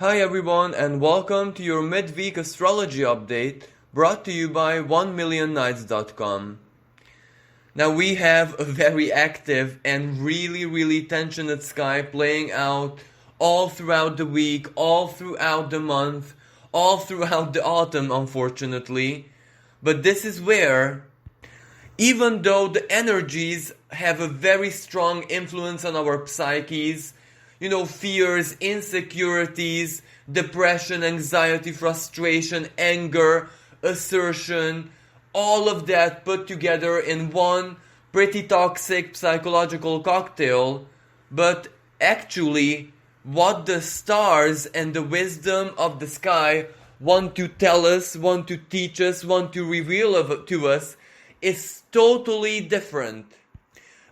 Hi everyone, and welcome to your midweek astrology update brought to you by 1millionnights.com. Now we have a very active and really tensioned sky playing out all throughout the week, all throughout the month, all throughout the autumn, unfortunately. But this is where, even though the energies have a very strong influence on our psyches, fears, insecurities, depression, anxiety, frustration, anger, assertion, all of that put together in one pretty toxic psychological cocktail. But actually, what the stars and the wisdom of the sky want to tell us, want to teach us, want to reveal to us is totally different.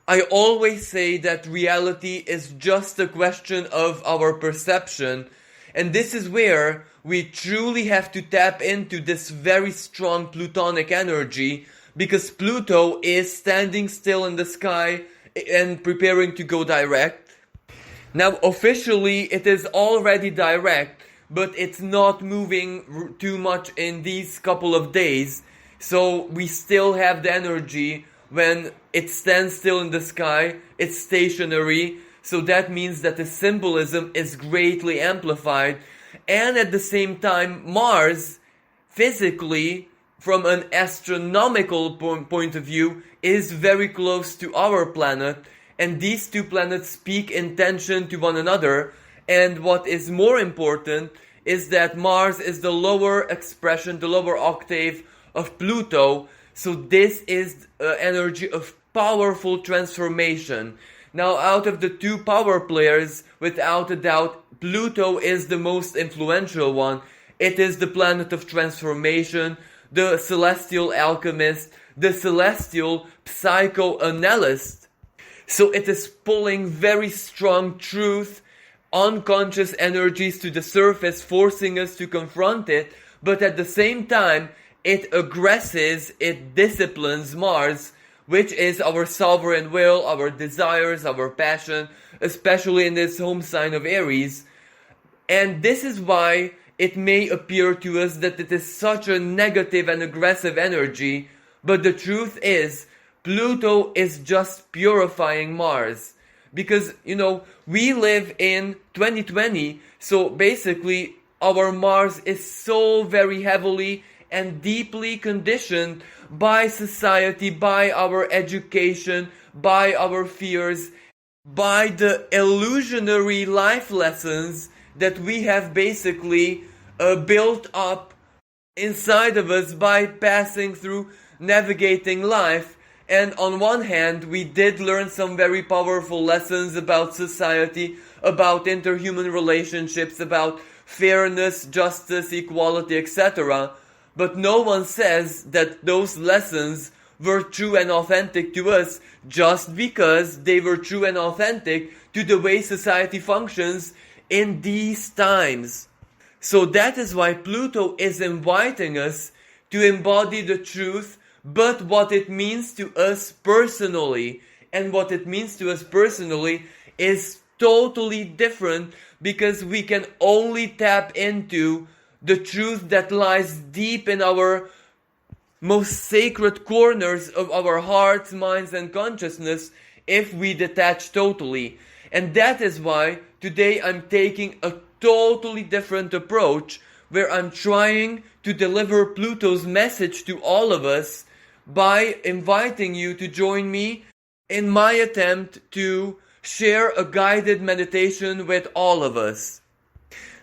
I always say that reality is just a question of our perception, and this is where we truly have to tap into this very strong Plutonic energy, because Pluto is standing still in the sky and preparing to go direct. Now officially it is already direct, but it's not moving too much in these couple of days, so we still have the energy. When it stands still in the sky, it's stationary, so that means that the symbolism is greatly amplified. And at the same time, Mars, physically, from an astronomical point of view, is very close to our planet, and these two planets speak in tension to one another. And what is more important is that Mars is the lower expression, the lower octave of Pluto. So this is energy of powerful transformation. Now, out of the two power players, without a doubt, Pluto is the most influential one. It is the planet of transformation, the celestial alchemist, the celestial psychoanalyst. So it is pulling very strong truth, unconscious energies to the surface, forcing us to confront it, but at the same time, it aggresses, it disciplines Mars, which is our sovereign will, our desires, our passion, especially in this home sign of Aries. And this is why it may appear to us that it is such a negative and aggressive energy, but the truth is, Pluto is just purifying Mars. Because, we live in 2020, so basically our Mars is so very heavily and deeply conditioned by society, by our education, by our fears, by the illusionary life lessons that we have basically built up inside of us by passing through, navigating life. And on one hand, we did learn some very powerful lessons about society, about interhuman relationships, about fairness, justice, equality, etc. But no one says that those lessons were true and authentic to us just because they were true and authentic to the way society functions in these times. So that is why Pluto is inviting us to embody the truth, but what it means to us personally. And what it means to us personally is totally different, because we can only tap into the truth that lies deep in our most sacred corners of our hearts, minds, and consciousness if we detach totally. And that is why today I'm taking a totally different approach, where I'm trying to deliver Pluto's message to all of us by inviting you to join me in my attempt to share a guided meditation with all of us.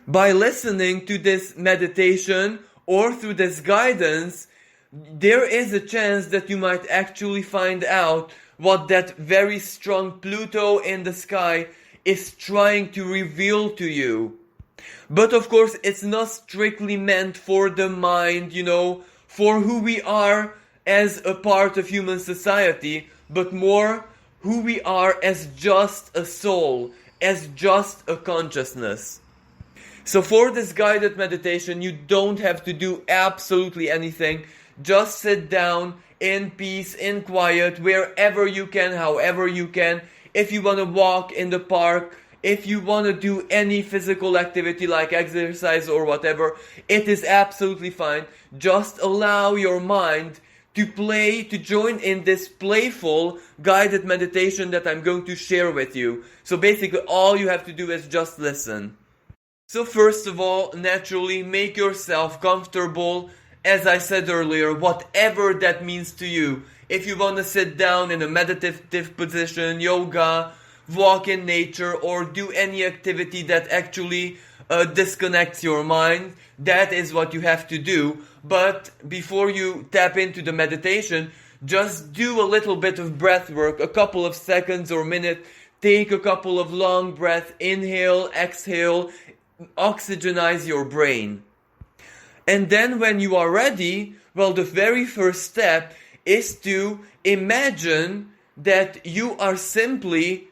By listening to this meditation or through this guidance, there is a chance that you might actually find out what that very strong Pluto in the sky is trying to reveal to you. But of course, it's not strictly meant for the mind, for who we are as a part of human society, but more who we are as just a soul, as just a consciousness. So for this guided meditation, you don't have to do absolutely anything. Just sit down in peace, in quiet, wherever you can, however you can. If you want to walk in the park, if you want to do any physical activity like exercise or whatever, it is absolutely fine. Just allow your mind to join in this playful guided meditation that I'm going to share with you. So basically all you have to do is just listen. So first of all, naturally make yourself comfortable. As I said earlier, whatever that means to you. If you want to sit down in a meditative position, yoga, walk in nature, or do any activity that actually disconnects your mind, that is what you have to do. But before you tap into the meditation, just do a little bit of breath work, a couple of seconds or minute. Take a couple of long breaths, inhale, exhale, oxygenize your brain. And then when you are ready, well, the very first step is to imagine that you are simply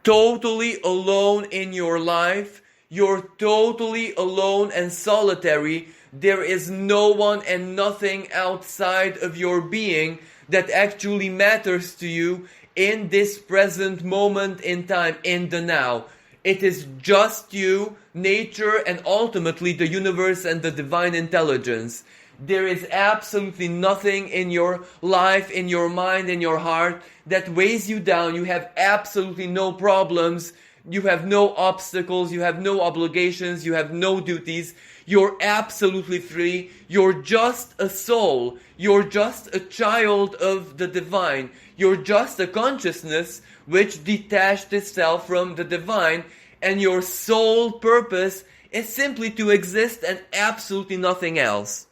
totally alone in your life. You're totally alone and solitary. There is no one and nothing outside of your being that actually matters to you in this present moment in time, in the now. It is just you, nature, and ultimately the universe and the divine intelligence. There is absolutely nothing in your life, in your mind, in your heart that weighs you down. You have absolutely no problems. You have no obstacles. You have no obligations. You have no duties. You're absolutely free. You're just a soul. You're just a child of the divine. You're just a consciousness which detached itself from the divine, and your sole purpose is simply to exist and absolutely nothing else.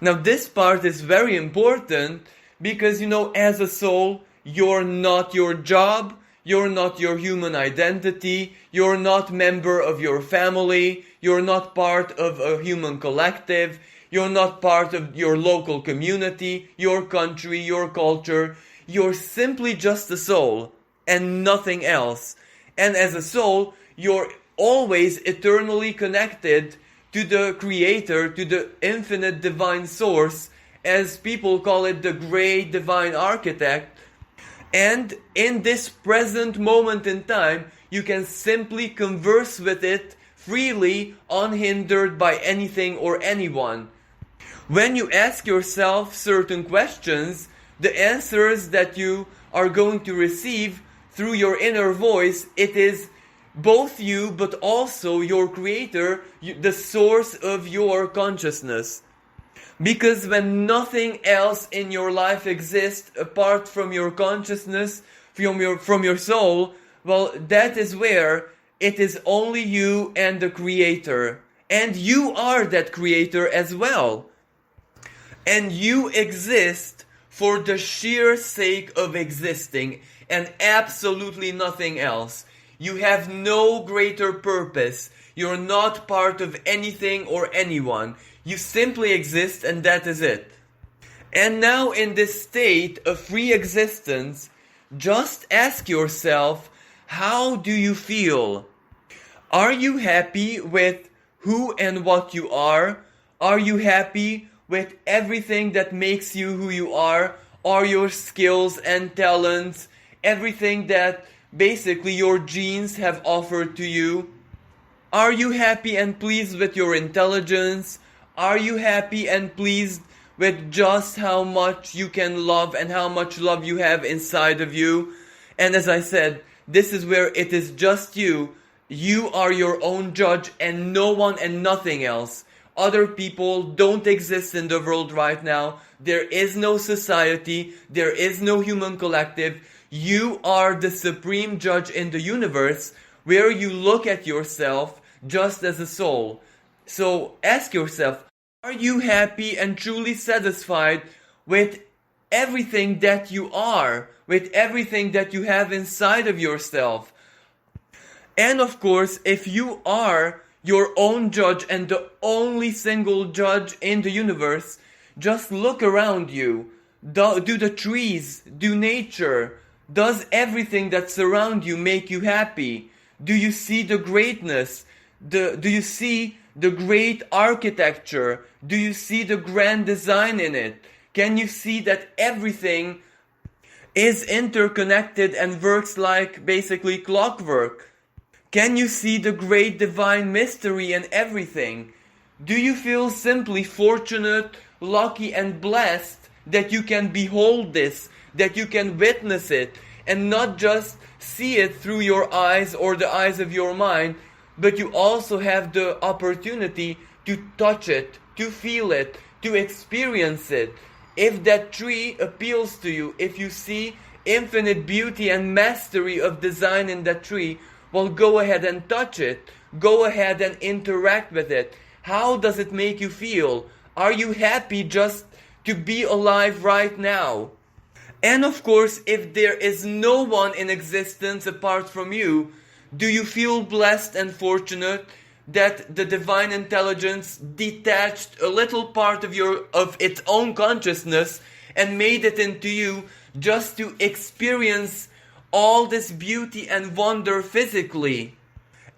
Now this part is very important because, as a soul, you're not your job, you're not your human identity, you're not member of your family, you're not part of a human collective, you're not part of your local community, your country, your culture. You're simply just a soul and nothing else. And as a soul, you're always eternally connected to the Creator, to the infinite divine source, as people call it, the great divine architect. And in this present moment in time, you can simply converse with it freely, unhindered by anything or anyone. When you ask yourself certain questions, the answers that you are going to receive through your inner voice, it is both you but also your Creator, the source of your consciousness. Because when nothing else in your life exists apart from your consciousness, from your soul, well, that is where it is only you and the Creator. And you are that Creator as well. And you exist for the sheer sake of existing and absolutely nothing else. You have no greater purpose. You're not part of anything or anyone. You simply exist, and that is it. And now in this state of free existence, just ask yourself, how do you feel? Are you happy with who and what you are? Are you happy with everything that makes you who you are? Are your skills and talents, everything that basically your genes have offered to you? Are you happy and pleased with your intelligence? Are you happy and pleased with just how much you can love and how much love you have inside of you? And as I said, this is where it is just you. You are your own judge and no one and nothing else. Other people don't exist in the world right now. There is no society. There is no human collective. You are the supreme judge in the universe, where you look at yourself just as a soul. So ask yourself, are you happy and truly satisfied with everything that you are, with everything that you have inside of yourself? And of course, if you are your own judge and the only single judge in the universe, just look around you. Do the trees, do nature, does everything that surrounds you make you happy? Do you see the greatness? Do you see the great architecture? Do you see the grand design in it? Can you see that everything is interconnected and works like basically clockwork? Can you see the great divine mystery in everything? Do you feel simply fortunate, lucky and blessed that you can behold this, that you can witness it, and not just see it through your eyes or the eyes of your mind, but you also have the opportunity to touch it, to feel it, to experience it? If that tree appeals to you, if you see infinite beauty and mastery of design in that tree, well, go ahead and touch it. Go ahead and interact with it. How does it make you feel? Are you happy just to be alive right now? And of course, if there is no one in existence apart from you, do you feel blessed and fortunate that the divine intelligence detached a little part of its own consciousness and made it into you just to experience all this beauty and wonder physically,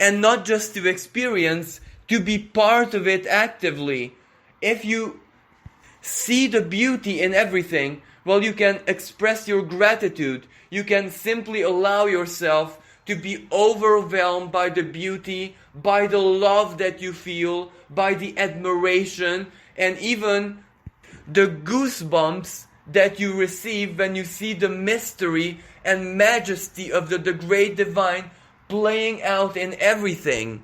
and not just to experience, to be part of it actively? If you see the beauty in everything, well, you can express your gratitude. You can simply allow yourself to be overwhelmed by the beauty, by the love that you feel, by the admiration, and even the goosebumps that you receive when you see the mystery and majesty of the great divine playing out in everything.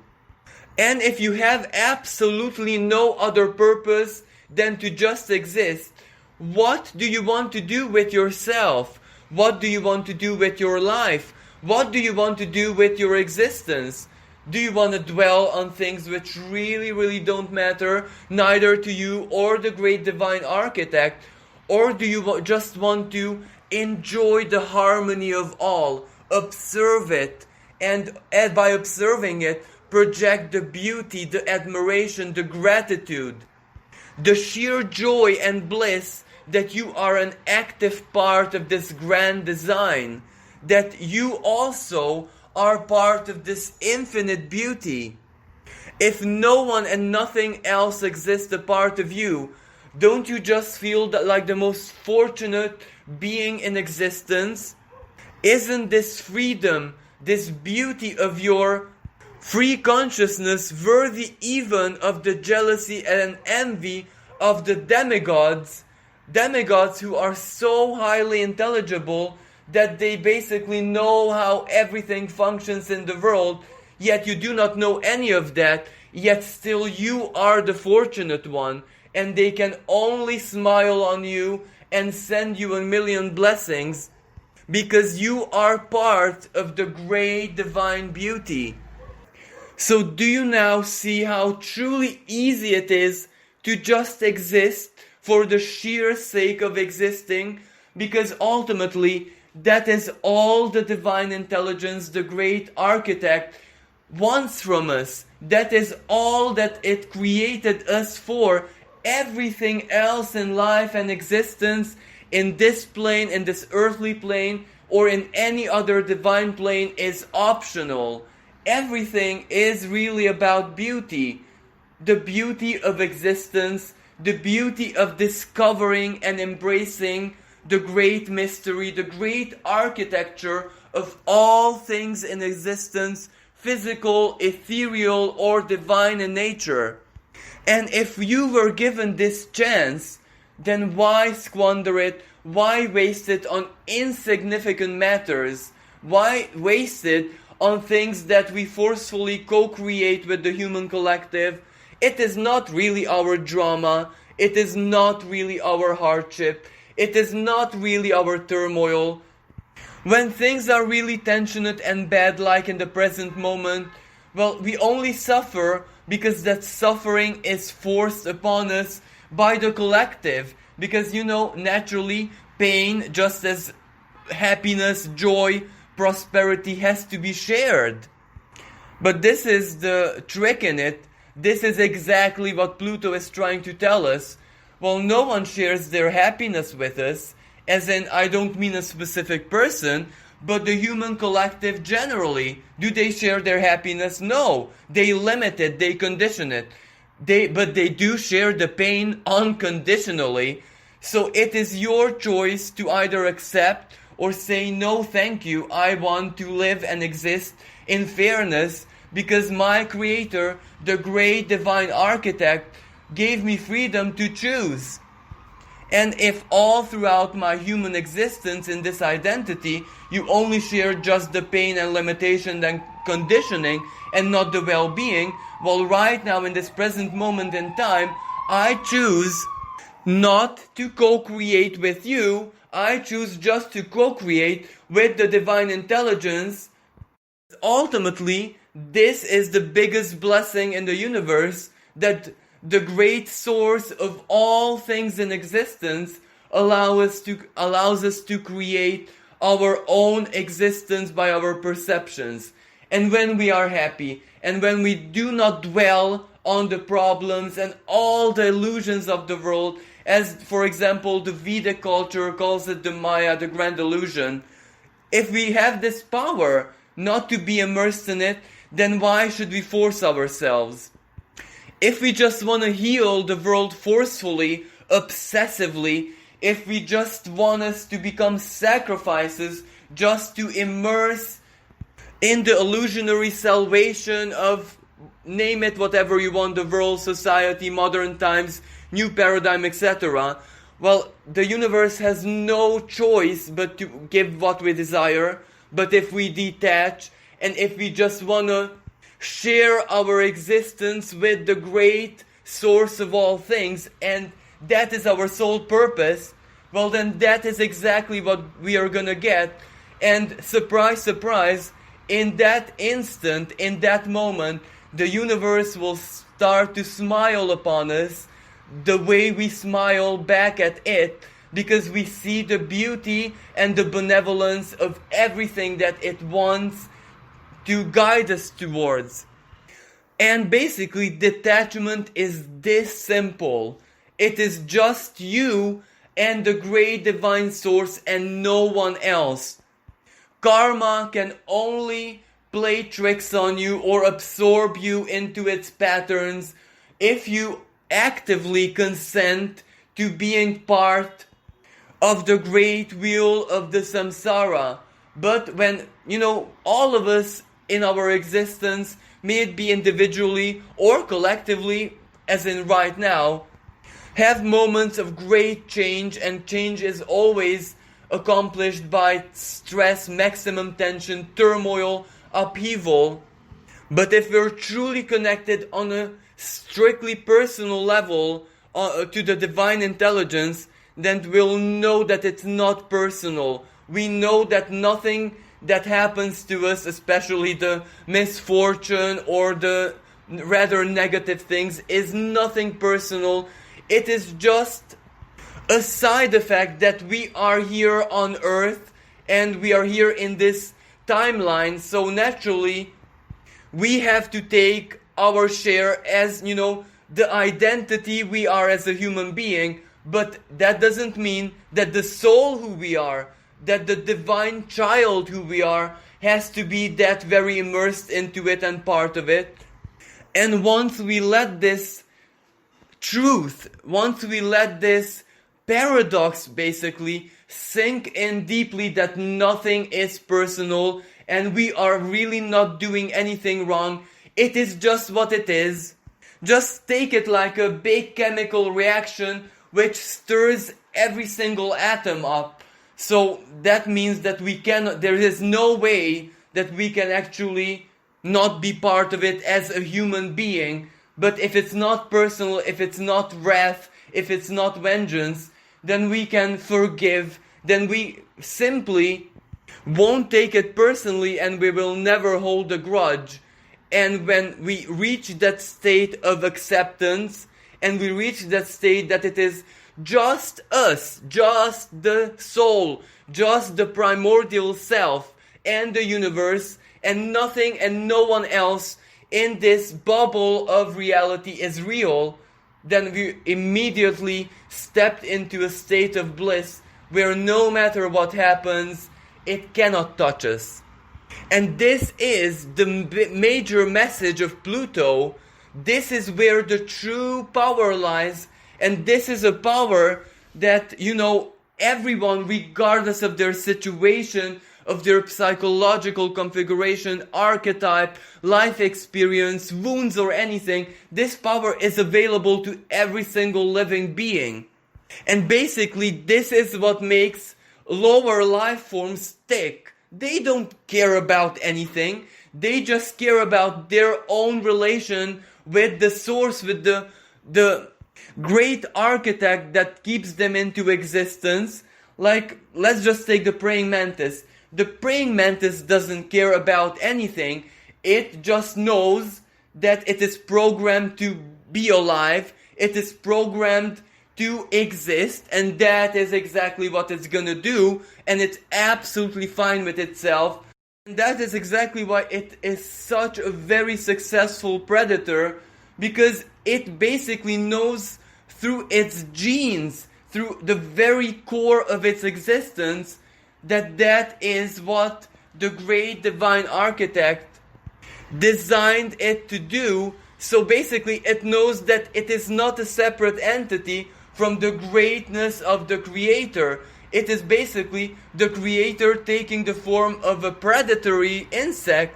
And if you have absolutely no other purpose than to just exist, what do you want to do with yourself? What do you want to do with your life? What do you want to do with your existence? Do you want to dwell on things which really don't matter, neither to you or the great divine architect? Or do you just want to enjoy the harmony of all, observe it, and by observing it, project the beauty, the admiration, the gratitude, the sheer joy and bliss that you are an active part of this grand design, that you also are part of this infinite beauty? If no one and nothing else exists apart of you, don't you just feel that like the most fortunate being in existence? Isn't this freedom, this beauty of your free consciousness worthy even of the jealousy and envy of the demigods? Demigods who are so highly intelligible that they basically know how everything functions in the world, yet you do not know any of that, yet still you are the fortunate one, and they can only smile on you and send you a million blessings because you are part of the great divine beauty. So do you now see how truly easy it is to just exist for the sheer sake of existing? Because ultimately, that is all the divine intelligence, the great architect, wants from us. That is all that it created us for. Everything else in life and existence, in this plane, in this earthly plane, or in any other divine plane, is optional. Everything is really about beauty. The beauty of existence, the beauty of discovering and embracing the great mystery, the great architecture of all things in existence, physical, ethereal, or divine in nature. And if you were given this chance, then why squander it? Why waste it on insignificant matters? Why waste it on things that we forcefully co-create with the human collective? It is not really our drama. It is not really our hardship. It is not really our turmoil. When things are really tensionate and bad, like in the present moment, well, we only suffer because that suffering is forced upon us by the collective. Because, naturally, pain, just as happiness, joy, prosperity, has to be shared. But this is the trick in it. This is exactly what Pluto is trying to tell us. Well, no one shares their happiness with us, as in, I don't mean a specific person, but the human collective generally. Do they share their happiness? No. They limit it, they condition it. But they do share the pain unconditionally. So it is your choice to either accept or say no thank you, I want to live and exist in fairness because my Creator, the great divine architect, gave me freedom to choose. And if all throughout my human existence in this identity, you only share just the pain and limitation and conditioning and not the well-being, well, right now in this present moment in time, I choose not to co-create with you. I choose just to co-create with the divine intelligence. Ultimately, this is the biggest blessing in the universe, that the great source of all things in existence allows us to create our own existence by our perceptions. And when we are happy, and when we do not dwell on the problems and all the illusions of the world, as for example the Vedic culture calls it the Maya, the grand illusion, if we have this power not to be immersed in it, then why should we force ourselves? If we just want to heal the world forcefully, obsessively, if we just want us to become sacrifices just to immerse in the illusionary salvation of, name it whatever you want, the world, society, modern times, new paradigm, etc., well, the universe has no choice but to give what we desire. But if we detach, and if we just want to share our existence with the great source of all things, and that is our sole purpose, well then that is exactly what we are gonna get. And surprise, surprise, in that instant, in that moment, the universe will start to smile upon us the way we smile back at it, because we see the beauty and the benevolence of everything that it wants to guide us towards. And basically, detachment is this simple. It is just you and the great divine source and no one else. Karma can only play tricks on you or absorb you into its patterns if you actively consent to being part of the great wheel of the samsara. But when, all of us in our existence, may it be individually or collectively, as in right now, have moments of great change, and change is always accomplished by stress, maximum tension, turmoil, upheaval. But if we're truly connected on a strictly personal level to the divine intelligence, then we'll know that it's not personal. We know that nothing that happens to us, especially the misfortune or the rather negative things, is nothing personal. It is just a side effect that we are here on Earth and we are here in this timeline. So naturally, we have to take our share as, the identity we are as a human being. But that doesn't mean that the soul who we are, that the divine child who we are, has to be that very immersed into it and part of it. And once we let this truth, once we let this paradox basically sink in deeply, that nothing is personal and we are really not doing anything wrong, it is just what it is. Just take it like a big chemical reaction which stirs every single atom up. So that means that there is no way that we can actually not be part of it as a human being. But if it's not personal, if it's not wrath, if it's not vengeance, then we can forgive, then we simply won't take it personally and we will never hold a grudge. And when we reach that state of acceptance, and we reach that state that it is just us, just the soul, just the primordial self and the universe, and nothing and no one else in this bubble of reality is real, then we immediately stepped into a state of bliss where no matter what happens, it cannot touch us. And this is the major message of Pluto. This is where the true power lies. And this is a power that, everyone, regardless of their situation, of their psychological configuration, archetype, life experience, wounds or anything, this power is available to every single living being. And basically this is what makes lower life forms tick. They don't care about anything. They just care about their own relation with the source, with the great architect that keeps them into existence. Like, let's just take the praying mantis. The praying mantis doesn't care about anything. It just knows that it is programmed to be alive. It is programmed to exist, and that is exactly what it's gonna do, and it's absolutely fine with itself. And that is exactly why it is such a very successful predator, because it basically knows through its genes, through the very core of its existence, that is what the great divine architect designed it to do. So basically it knows that it is not a separate entity from the greatness of the creator. It is basically the creator taking the form of a predatory insect.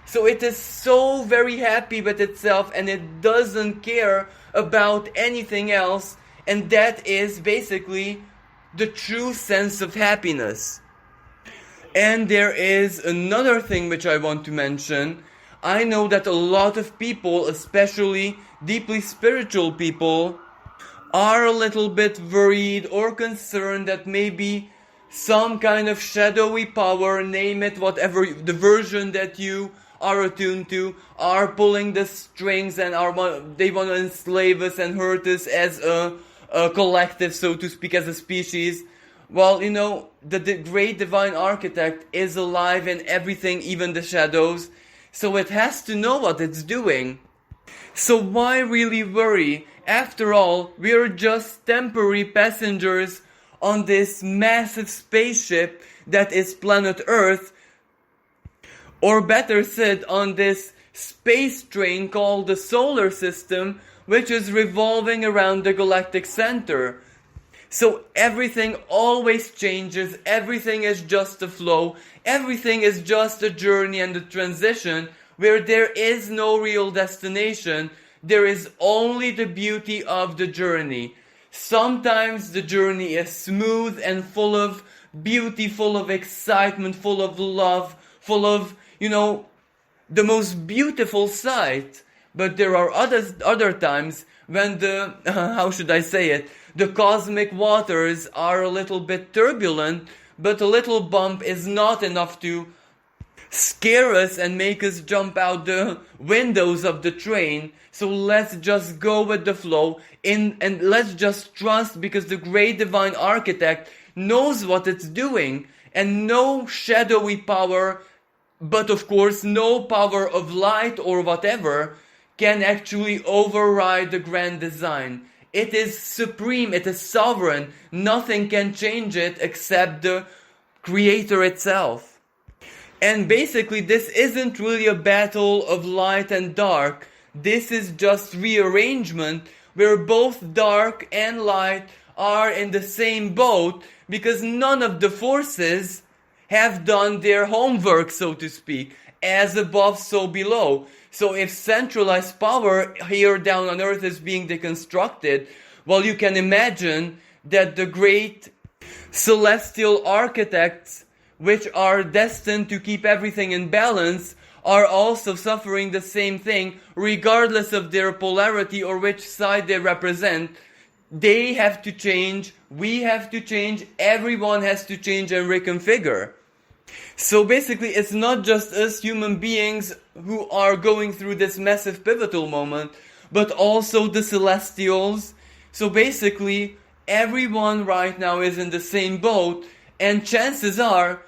So it is so very happy with itself, and it doesn't care about anything else. And that is basically the true sense of happiness. And there is another thing which I want to mention. I know that a lot of people, especially deeply spiritual people, are a little bit worried or concerned that maybe some kind of shadowy power, name it whatever, the version that you are attuned to, are pulling the strings and they want to enslave us and hurt us as a collective, so to speak, as a species. Well, you know, the great divine architect is alive in everything, even the shadows, so it has to know what it's doing. So why really worry? After all, we are just temporary passengers on this massive spaceship that is planet Earth, or better said, on this space train called the solar system, which is revolving around the galactic center. So everything always changes, everything is just a flow, everything is just a journey and a transition where there is no real destination. There is only the beauty of the journey. Sometimes the journey is smooth and full of beauty, full of excitement, full of love, full of, you know, the most beautiful sight. But there are other times when the, how should I say it, the cosmic waters are a little bit turbulent, but a little bump is not enough to scare us and make us jump out the windows of the train. So let's just go with the flow and let's just trust, because the great divine architect knows what it's doing, and no shadowy power, but of course no power of light or whatever, can actually override the grand design. It is supreme, it is sovereign, nothing can change it except the creator itself. And basically this isn't really a battle of light and dark, this is just rearrangement where both dark and light are in the same boat, because none of the forces have done their homework, so to speak. As above, so below. So if centralized power here down on Earth is being deconstructed, well, you can imagine that the great celestial architects, which are destined to keep everything in balance, are also suffering the same thing, regardless of their polarity or which side they represent. They have to change, we have to change, everyone has to change and reconfigure. So basically it's not just us human beings who are going through this massive pivotal moment, but also the celestials. So basically everyone right now is in the same boat, and chances are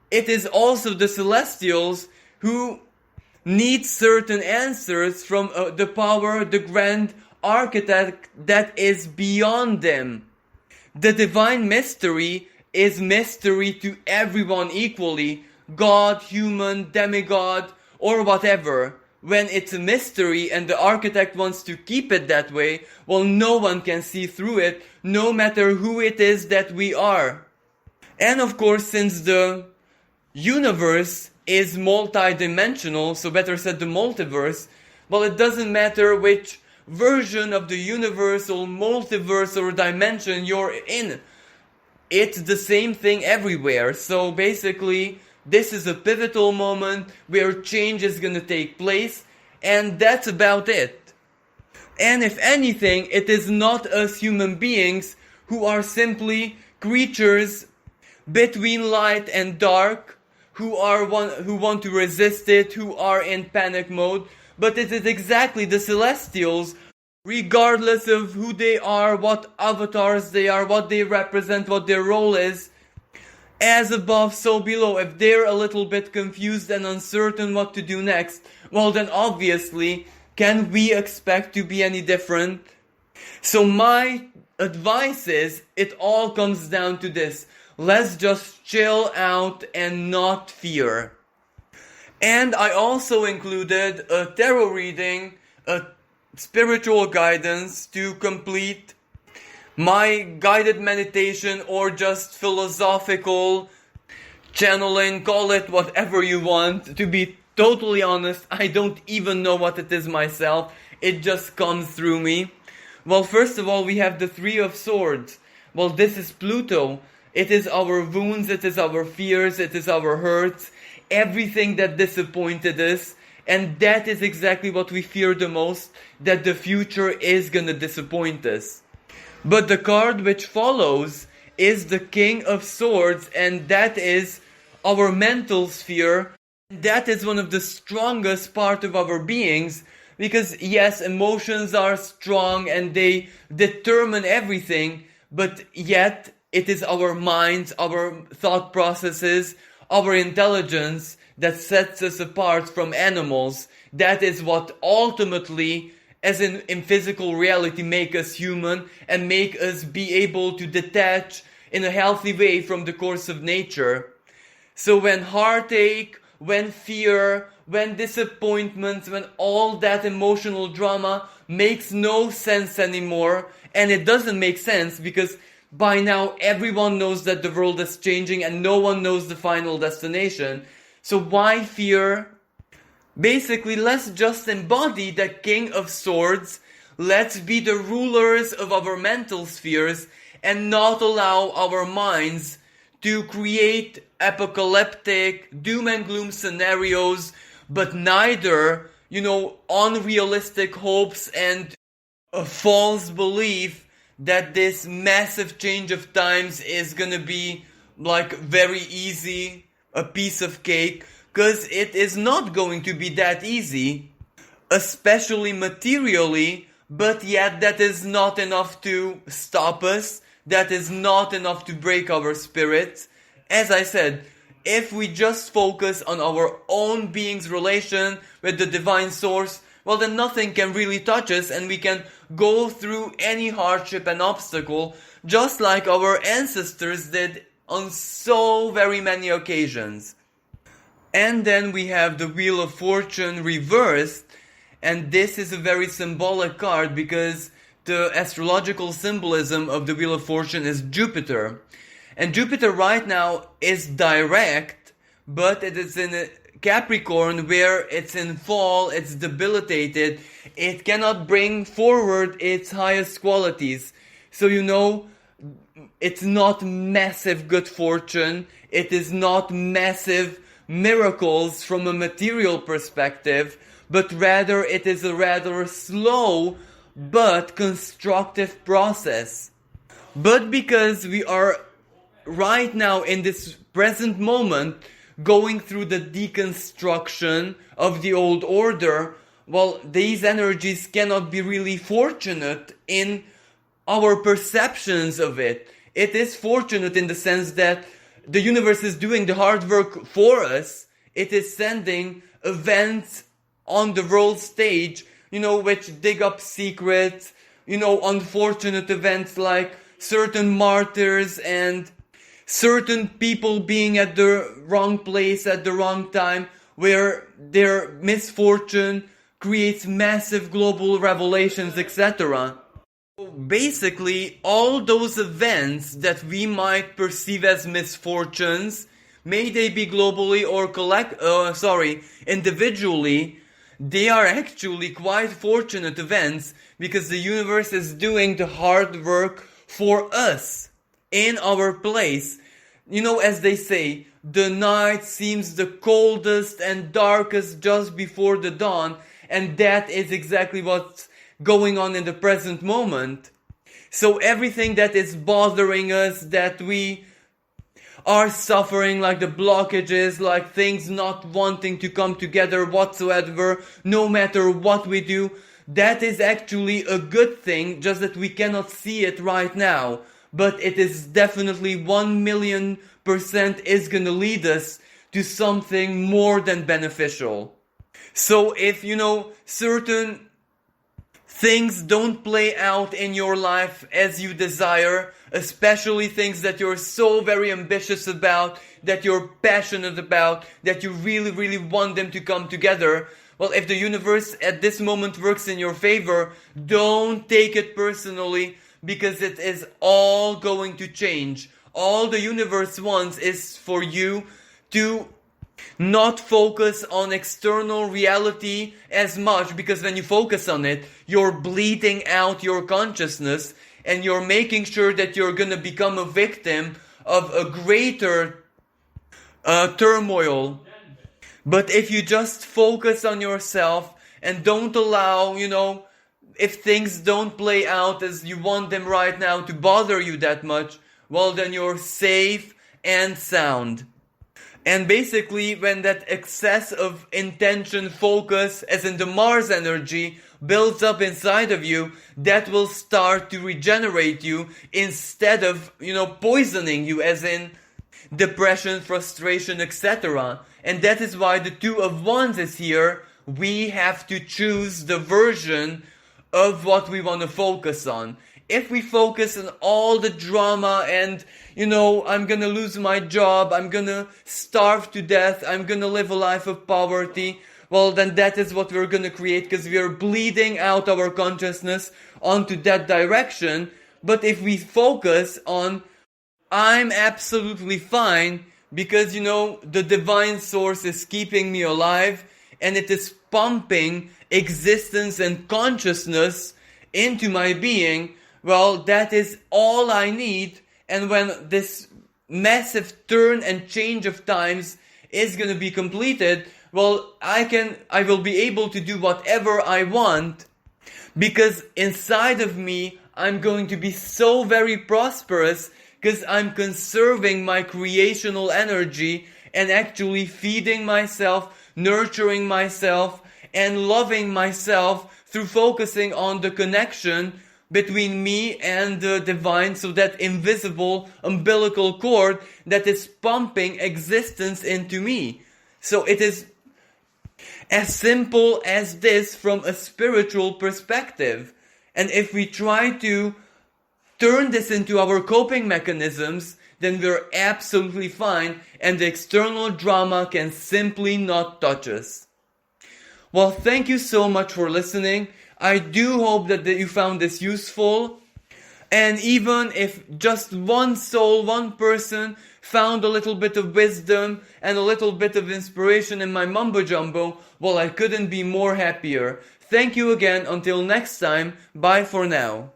it is also the celestials who need certain answers from the power, the grand architect that is beyond them. The divine mystery is mystery to everyone equally, God, human, demigod, or whatever. when it's a mystery and the architect wants to keep it that way, well, no one can see through it, no matter who it is that we are. And of course, since the universe is multi-dimensional, so better said the multiverse, well, it doesn't matter which version of the universe or multiverse or dimension you're in. It's the same thing everywhere. So basically, this is a pivotal moment where change is going to take place, and that's about it. And if anything, it is not us human beings who are simply creatures between light and dark, who want to resist it, who are in panic mode, but it is exactly the celestials, regardless of who they are, what avatars they are, what they represent, what their role is. As above, so below. If they're a little bit confused and uncertain what to do next, well then obviously, can we expect to be any different? So my advice is, it all comes down to this. Let's just chill out and not fear. And I also included a tarot reading, a spiritual guidance to complete my guided meditation or just philosophical channeling, call it whatever you want. To be totally honest, I don't even know what it is myself. It just comes through me. Well, first of all, we have the Three of Swords. Well, this is Pluto. It is our wounds, it is our fears, it is our hurts, everything that disappointed us. And that is exactly what we fear the most, that the future is gonna disappoint us. But the card which follows is the King of Swords, and that is our mental sphere. That is one of the strongest part of our beings, because yes, emotions are strong and they determine everything, but yet it is our minds, our thought processes, our intelligence that sets us apart from animals. That is what ultimately, as in physical reality, make us human and make us be able to detach in a healthy way from the course of nature. So when heartache, when fear, when disappointment, when all that emotional drama makes no sense anymore, and it doesn't make sense because by now everyone knows that the world is changing and no one knows the final destination. So why fear? Basically, let's just embody the King of Swords. Let's be the rulers of our mental spheres and not allow our minds to create apocalyptic, doom and gloom scenarios, but neither, unrealistic hopes and a false belief that this massive change of times is gonna be like very easy, a piece of cake. Because it is not going to be that easy, especially materially, but yet that is not enough to stop us, that is not enough to break our spirits. As I said, if we just focus on our own being's relation with the divine source, well then nothing can really touch us and we can go through any hardship and obstacle, just like our ancestors did on so very many occasions. And then we have the Wheel of Fortune reversed, and this is a very symbolic card because the astrological symbolism of the Wheel of Fortune is Jupiter. And Jupiter right now is direct, but it is in a Capricorn where it's in fall, it's debilitated, it cannot bring forward its highest qualities. So it's not massive good fortune, it is not massive miracles from a material perspective, but rather it is a rather slow but constructive process. But because we are right now in this present moment going through the deconstruction of the old order, well, these energies cannot be really fortunate in our perceptions of it. It is fortunate in the sense that the universe is doing the hard work for us. It is sending events on the world stage, which dig up secrets, unfortunate events like certain martyrs and certain people being at the wrong place at the wrong time, where their misfortune creates massive global revelations, etc. Basically, all those events that we might perceive as misfortunes, may they be globally or individually, they are actually quite fortunate events because the universe is doing the hard work for us in our place. As they say, the night seems the coldest and darkest just before the dawn, and that is exactly what's going on in the present moment. So everything that is bothering us, that we are suffering, like the blockages, like things not wanting to come together whatsoever, no matter what we do, that is actually a good thing, just that we cannot see it right now. But it is definitely 1,000,000% is gonna lead us to something more than beneficial. So if, certain things don't play out in your life as you desire, especially things that you're so very ambitious about, that you're passionate about, that you really, really want them to come together, well, if the universe at this moment works in your favor, don't take it personally, because it is all going to change. All the universe wants is for you to not focus on external reality as much, because when you focus on it, you're bleeding out your consciousness and you're making sure that you're gonna become a victim of a greater turmoil. But if you just focus on yourself and don't allow, if things don't play out as you want them right now to bother you that much, well, then you're safe and sound. And basically, when that excess of intention, focus, as in the Mars energy, builds up inside of you, that will start to regenerate you instead of, poisoning you, as in depression, frustration, etc. And that is why the Two of Wands is here. We have to choose the version of what we want to focus on. If we focus on all the drama and, I'm gonna lose my job, I'm gonna starve to death, I'm gonna live a life of poverty, well, then that is what we're gonna create, because we are bleeding out our consciousness onto that direction. But if we focus on, I'm absolutely fine, because, the divine source is keeping me alive, and it is pumping existence and consciousness into my being, well, that is all I need. And when this massive turn and change of times is going to be completed, well, I will be able to do whatever I want, because inside of me, I'm going to be so very prosperous, because I'm conserving my creational energy and actually feeding myself, nurturing myself, and loving myself through focusing on the connection between me and the divine, so that invisible umbilical cord that is pumping existence into me. So it is as simple as this from a spiritual perspective. And if we try to turn this into our coping mechanisms, then we're absolutely fine, and the external drama can simply not touch us. Well, thank you so much for listening. I do hope that you found this useful. And even if just one soul, one person found a little bit of wisdom and a little bit of inspiration in my mumbo jumbo, well, I couldn't be more happier. Thank you again. Until next time, bye for now.